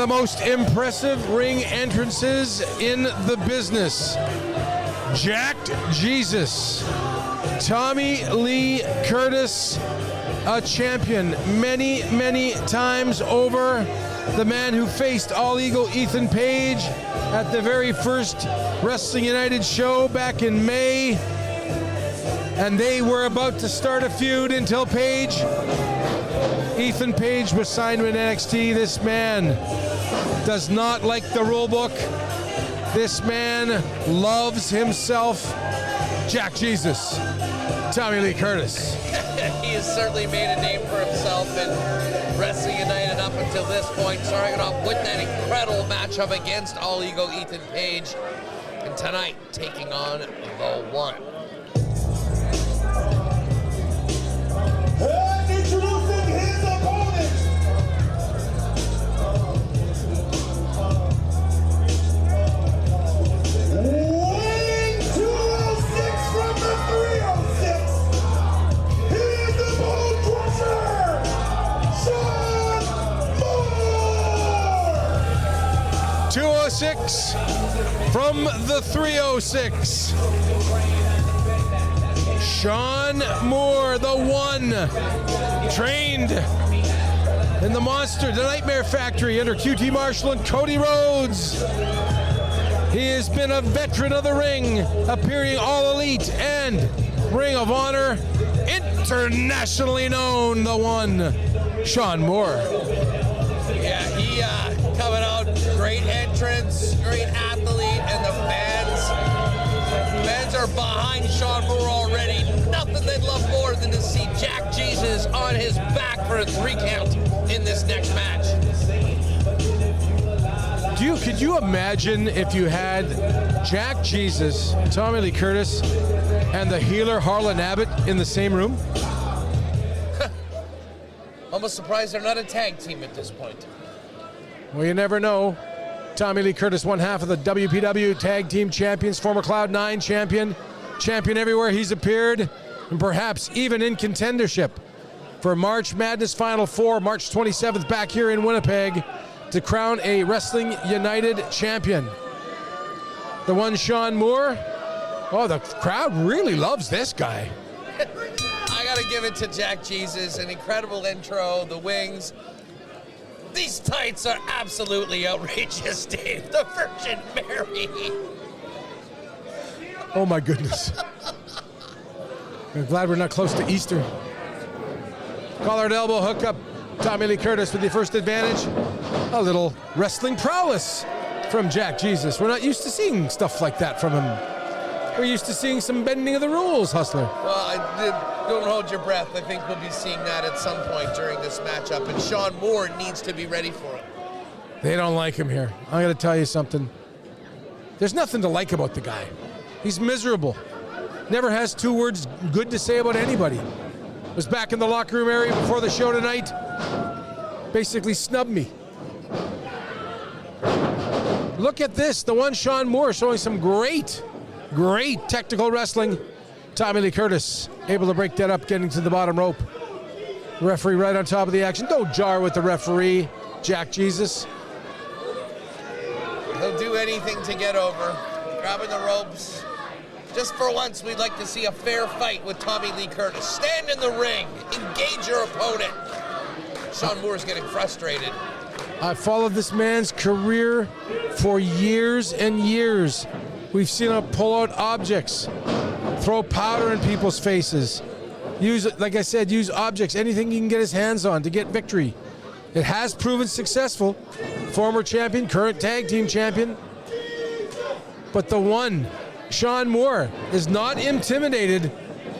The most impressive ring entrances in the business. Jacked Jesus. Tommy Lee Curtis, a champion many, many times over. The man who faced All Eagle Ethan Page at the very first Wrestling United show back in May. And they were about to start a feud until Ethan Page was signed with NXT. This man does not like the rule book. This man loves himself. Jack Jesus, Tommy Lee Curtis. He has certainly made a name for himself in Wrestling United up until this point, starting off with that incredible matchup against All Eagle Ethan Page, and tonight taking on the One. And introducing his opponent, weighing 206 from the 306, he is the Bone Crusher, Shaun Moore! 206 from the 306. Shaun Moore, the One, trained in the Monster, the Nightmare Factory under QT Marshall and Cody Rhodes. He has been a veteran of the ring, appearing All Elite and Ring of Honor, internationally known, the One, Shaun Moore. Yeah, he coming out, great entrance, great athlete, and the fans are behind Shaun Moore already. Nothing they'd love more than to see Jack Jesus on his back for a 3 count in this next match. Could you imagine if you had Jack Jesus, Tommy Lee Curtis, and the healer Harlan Abbott in the same room? Almost surprised they're not a tag team at this point. Well, you never know. Tommy Lee Curtis, one half of the WPW Tag Team Champions, former Cloud9 champion everywhere he's appeared, and perhaps even in contendership for March Madness Final Four, March 27th, back here in Winnipeg, to crown a Wrestling United champion. The One, Shaun Moore. Oh, the crowd really loves this guy. I gotta give it to Jack Jesus, an incredible intro, the wings. These tights are absolutely outrageous, Dave. The Virgin Mary. Oh my goodness. I'm glad we're not close to Easter. Collar and elbow hookup. Tommy Lee Curtis with the first advantage. A little wrestling prowess from Jack Jesus. We're not used to seeing stuff like that from him. We're used to seeing some bending of the rules, Hustler. Well, don't hold your breath. I think we'll be seeing that at some point during this matchup, and Shaun Moore needs to be ready for it. They don't like him here. I'm going to tell you something. There's nothing to like about the guy. He's miserable. Never has 2 words good to say about anybody. Was back in the locker room area before the show tonight. Basically snubbed me. Look at this. The One, Shaun Moore, showing some great technical wrestling. Tommy Lee Curtis able to break that up, getting to the bottom rope. Referee right on top of the action. Don't jar with the referee, Jack Jesus. He'll do anything to get over. Grabbing the ropes. Just for once, we'd like to see a fair fight with Tommy Lee Curtis. Stand in the ring. Engage your opponent. Shaun Moore's getting frustrated. I followed this man's career for years and years. We've seen him pull out objects, throw powder in people's faces, use objects, anything he can get his hands on to get victory. It has proven successful. Former champion, current tag team champion. But the One, Shaun Moore, is not intimidated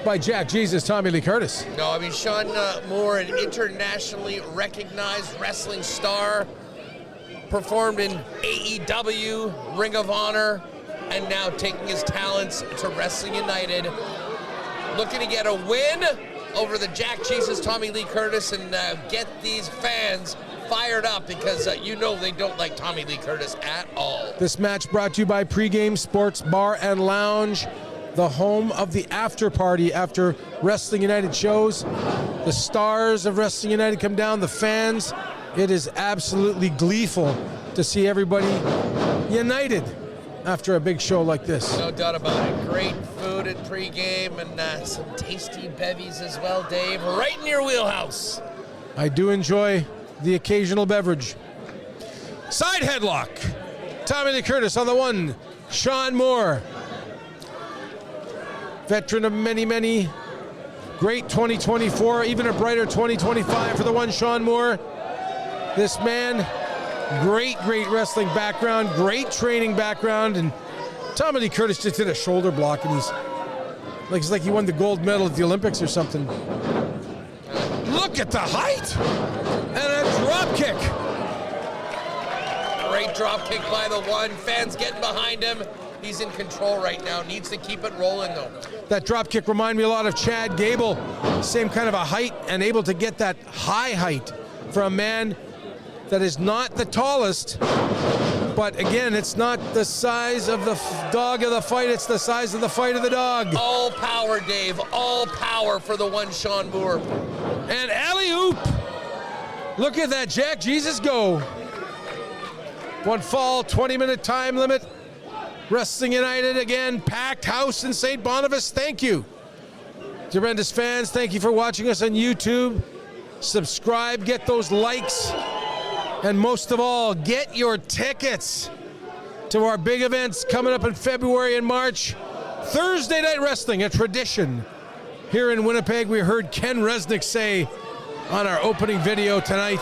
by Jack Jesus, Tommy Lee Curtis. No, I mean, Shaun Moore, an internationally recognized wrestling star, performed in AEW, Ring of Honor, and now taking his talents to Wrestling United. Looking to get a win over the Jack Jesus, Tommy Lee Curtis, and get these fans fired up because you know they don't like Tommy Lee Curtis at all. This match brought to you by Pregame Sports Bar and Lounge, the home of the after party after Wrestling United shows. The stars of Wrestling United come down, the fans. It is absolutely gleeful to see everybody united after a big show like this. No doubt about it. Great food at pregame and some tasty bevies as well, Dave. Right in your wheelhouse. I do enjoy the occasional beverage. Side headlock. Tommy Lee Curtis on the one. Shaun Moore, veteran of many, many. Great 2024, even a brighter 2025 for the one Shaun Moore. This man, great wrestling background, great training background, and Tommy Lee Curtis just did a shoulder block, and it's like he won the gold medal at the Olympics or something. Look at the height! And a drop kick. Great drop kick by the one. Fans getting behind him. He's in control right now. Needs to keep it rolling, though. That drop kick reminded me a lot of Chad Gable. Same kind of a height, and able to get that high height for a man that is not the tallest, but again, it's not the size of the dog of the fight, it's the size of the fight of the dog. All power, Dave. All power for the one Shaun Moore. And alley-oop. Look at that Jack Jesus go. One fall, 20-minute time limit. Wrestling United again, packed house in St. Boniface. Thank you. Tremendous fans, thank you for watching us on YouTube. Subscribe, get those likes. And most of all, get your tickets to our big events coming up in February and March. Thursday Night Wrestling, a tradition. Here in Winnipeg, we heard Ken Resnick say on our opening video tonight.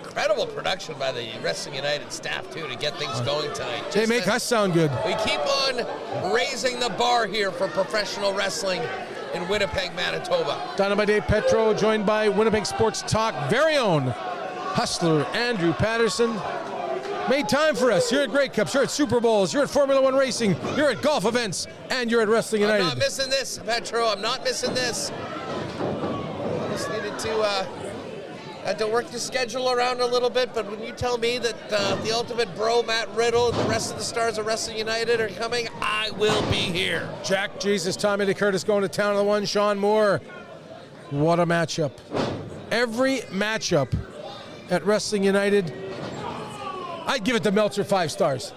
Incredible production by the Wrestling United staff, too, to get things going tonight. They make us sound good. We keep on raising the bar here for professional wrestling in Winnipeg, Manitoba. Dynamite Dave Petro, joined by Winnipeg Sports Talk very own hustler Andrew Paterson. Made time for us. You're at Grey Cups, you're at Super Bowls, you're at Formula One racing, you're at golf events, and you're at Wrestling United. I'm not missing this, Petro. I'm not missing this. Just needed to had to work the schedule around a little bit, but when you tell me that the Ultimate Bro, Matt Riddle, and the rest of the stars of Wrestling United are coming, I will be here. Jack Jesus, Tommy Lee Curtis going to town on the one. Shaun Moore. What a matchup. Every matchup at Wrestling United, I'd give it to Meltzer 5 stars.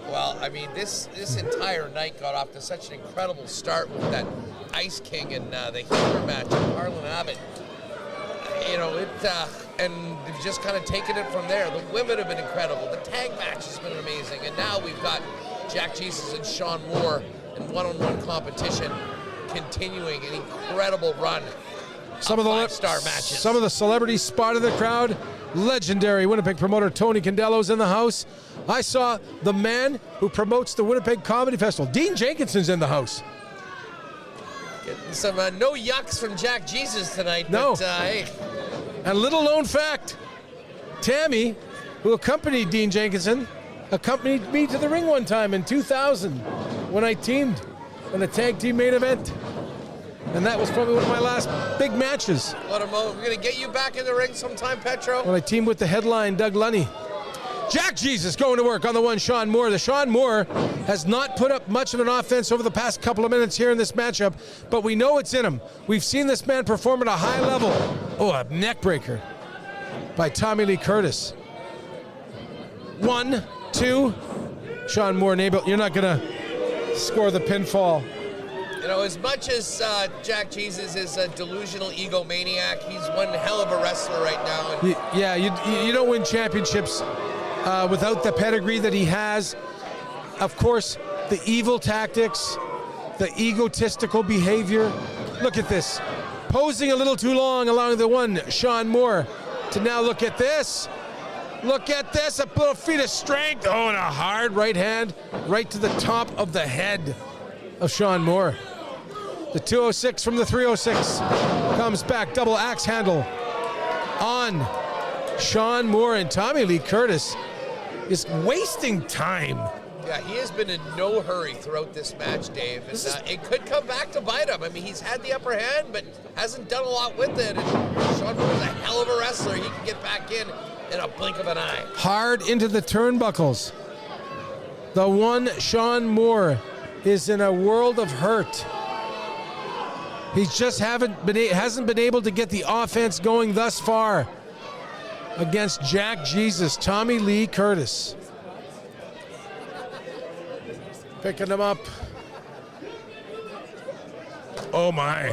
Well, I mean, this entire night got off to such an incredible start with that Ice King and the Healer match with Harlan Abbott. You know, and they've just kind of taken it from there. The women have been incredible. The tag match has been amazing. And now we've got Jack Jesus and Shaun Moore in one-on-one competition, continuing an incredible run Some of the 5-star matches. Some of the celebrities spotted the crowd. Legendary Winnipeg promoter Tony Candelo's in the house. I saw the man who promotes the Winnipeg Comedy Festival, Dean Jenkinson's in the house. Getting some no yucks from Jack Jesus tonight. No. But, hey. And little known fact, Tammy, who accompanied Dean Jenkinson, accompanied me to the ring one time in 2000 when I teamed in a tag team main event. And that was probably one of my last big matches. What a moment. We're going to get you back in the ring sometime, Petro. When I teamed with the headline, Doug Lunny. Jack Jesus going to work on the one, Shaun Moore. The Shaun Moore has not put up much of an offense over the past couple of minutes here in this matchup, but we know it's in him. We've seen this man perform at a high level. Oh, a neck breaker by Tommy Lee Curtis. 1, 2. Shaun Moore, you're not going to score the pinfall. You know, as much as Jack Jesus is a delusional egomaniac, he's one hell of a wrestler right now. And you don't win championships without the pedigree that he has. Of course, the evil tactics, the egotistical behavior. Look at this. Posing a little too long, allowing the one, Shaun Moore, to now look at this. Look at this, a little feat of strength. Oh, and a hard right hand right to the top of the head of Shaun Moore. The 206 from the 306 comes back, double axe handle on Shaun Moore, and Tommy Lee Curtis is wasting time. Yeah, he has been in no hurry throughout this match, Dave. And, it could come back to bite him. I mean, he's had the upper hand, but hasn't done a lot with it. And Shaun Moore is a hell of a wrestler. He can get back in a blink of an eye. Hard into the turnbuckles. The one Shaun Moore is in a world of hurt. He just hasn't been able to get the offense going thus far against Jack Jesus, Tommy Lee Curtis. Picking him up. Oh my.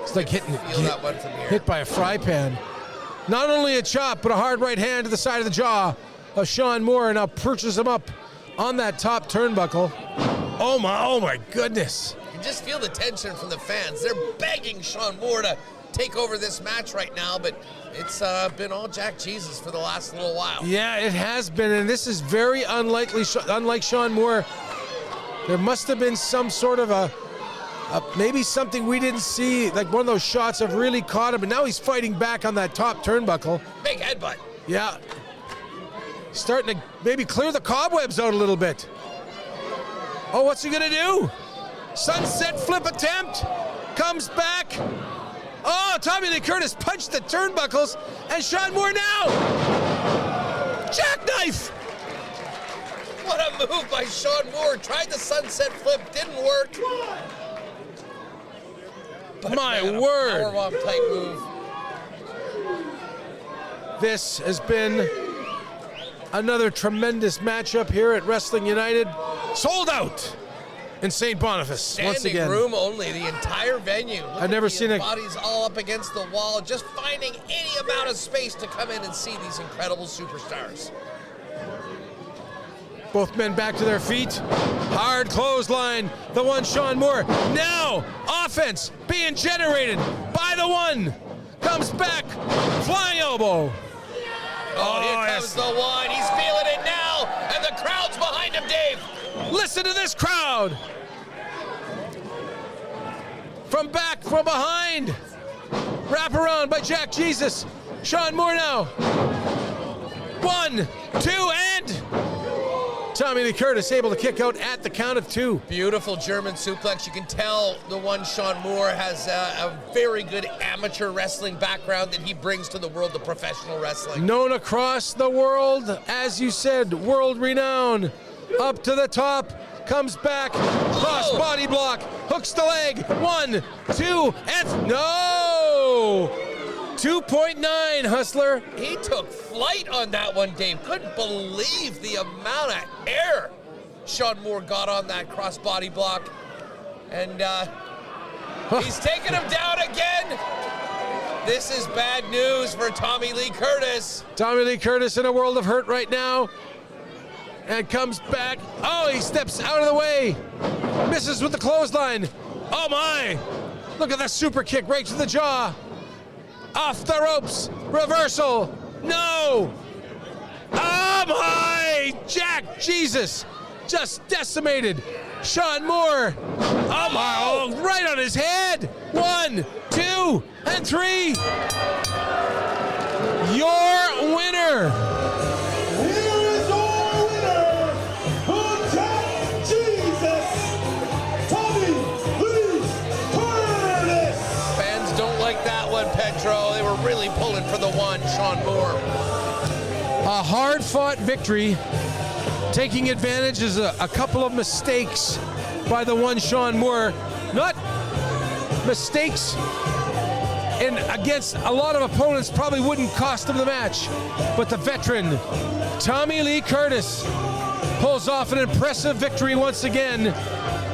It's like Feel that one from here. hit by a fry pan. Not only a chop, but a hard right hand to the side of the jaw of Shaun Moore, and now perches him up on that top turnbuckle. Oh my goodness. You just feel the tension from the fans. They're begging Shaun Moore to take over this match right now, but it's been all Jack Jesus for the last little while. Yeah, it has been, and this is very unlikely. Unlike Shaun Moore, there must have been some sort of maybe something we didn't see, like one of those shots have really caught him, and now he's fighting back on that top turnbuckle. Big headbutt. Yeah. Starting to maybe clear the cobwebs out a little bit. Oh, what's he gonna do? Sunset flip attempt. Comes back. Oh, Tommy Lee Curtis punched the turnbuckles, and Shaun Moore now. Jackknife. What a move by Shaun Moore. Tried the sunset flip, didn't work. But My man, word. A powerbomb type move. This has been another tremendous matchup here at Wrestling United. Sold out in St. Boniface once Standing again. room only, the entire venue. I've never seen a bodies all up against the wall, just finding any amount of space to come in and see these incredible superstars. both men back to their feet. Hard clothesline. The one Shaun Moore. Now offense being generated by the one. Comes back. Flying elbow. Oh, here comes the one. He's feeling it now, and the crowd's behind him, Dave. Listen to this crowd. From back, from behind. Wrap around by Jack Jesus. Shaun Moore now. 1, 2, and Tommy Lee Curtis able to kick out at the count of 2. Beautiful German suplex. You can tell the one Shaun Moore has a very good amateur wrestling background that he brings to the world of professional wrestling. Known across the world, as you said, world renowned. Up to the top, comes back, cross body block, hooks the leg. 1, 2, and no! 2.9, Hustler. He took flight on that one, Dave. Couldn't believe the amount of air Shaun Moore got on that cross-body block. And he's taking him down again. This is bad news for Tommy Lee Curtis. Tommy Lee Curtis in a world of hurt right now. And comes back. Oh, he steps out of the way. Misses with the clothesline. Oh, my. Look at that super kick right to the jaw. Off the ropes, reversal, no! Oh my! Jack Jesus just decimated Shaun Moore. Oh my! Oh, right on his head. 1, 2, and 3. Your winner. Here is our winner, the Jack Jesus, Tommy Lee Curtis. Fans don't like that one, Petro. They were really pulling for the one, Shaun Moore. A hard-fought victory, taking advantage of a couple of mistakes by the one Shaun Moore. Not mistakes in against a lot of opponents probably wouldn't cost him the match, but the veteran Tommy Lee Curtis pulls off an impressive victory once again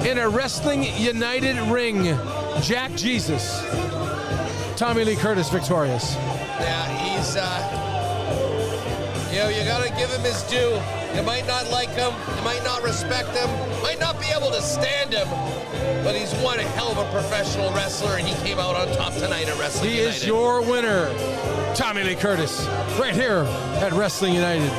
in a Wrestling United ring. Jack Jesus. Tommy Lee Curtis victorious. Yeah, he's, you gotta give him his due. You might not like him, you might not respect him, might not be able to stand him, but he's one hell of a professional wrestler, and he came out on top tonight at Wrestling He United. is your winner, Tommy Lee Curtis, right here at Wrestling United.